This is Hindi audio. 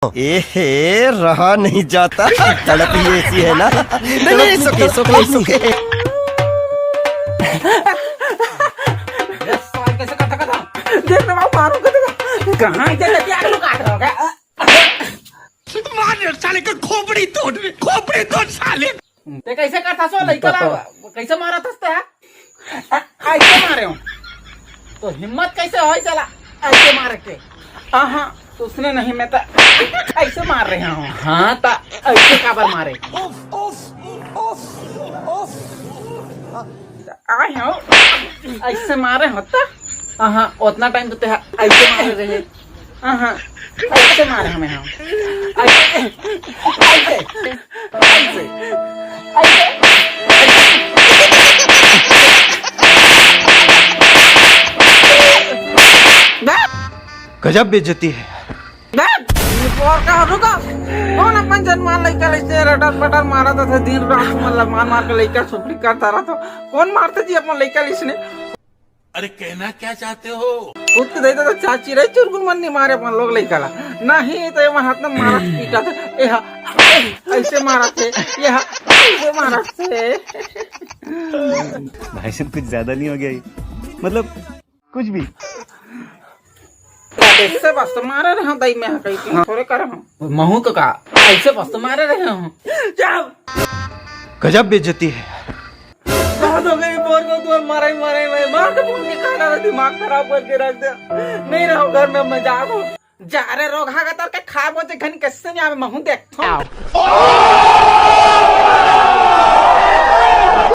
एहे रहा नहीं जाता, तड़प ही ऐसी है ना। नहीं सुखे सुखे सुखे। कैसे कथा देख रहा हूँ मारू कहाँ इधर लेके आग काट रहा है मार साले का खोपड़ी तोड़ साले। ते कैसे करता सो लड़का कैसे मारा था ऐसे मारे हो तो हिम्मत कैसे हो चला ऐसे मार के। हाँ उसने नहीं मैं तो ऐसे मार रहे हूँ। हाँ तो ऐसे काबर मारे आए हो ऐसे मारे होता। हाँ उतना टाइम तो ऐसे मारे रहे। हाँ ऐसे मारे हमें हम ऐसे ऐसे ऐसे गजब बेइज्जती है। कौन अपन जन्मान लड़का ऐसे रटर पटर मारा था दिन रात मतलब मार के लड़का सुपली करता रहा तो कौन मारता जी अपन लड़का इसने। अरे कहना क्या चाहते हो? उसके देता तो चाची रही चुरगुन मन नहीं मारे अपन लोग लड़का नहीं तो ये हाथ में मारा पीटा था यह ऐसे मारा थे यह ऐसे मारा थे। भाई साहब कुछ ज्यादा नहीं हो गया ये? मतलब कुछ भी ऐसे बस तो मारे रहे दाई में कहीं थोड़े कर महू का ऐसे बस तो मारे रहे हूँ। गजब बेइज्जती है। हो गई बोर को तो मारे मार के फोन निकाला रहा दिमाग खराब करके रख दे। नहीं रहो घर में मजाक हो जा रहे रोग हागा तर के खा बोते घनी कैसे नहीं आवे महू देख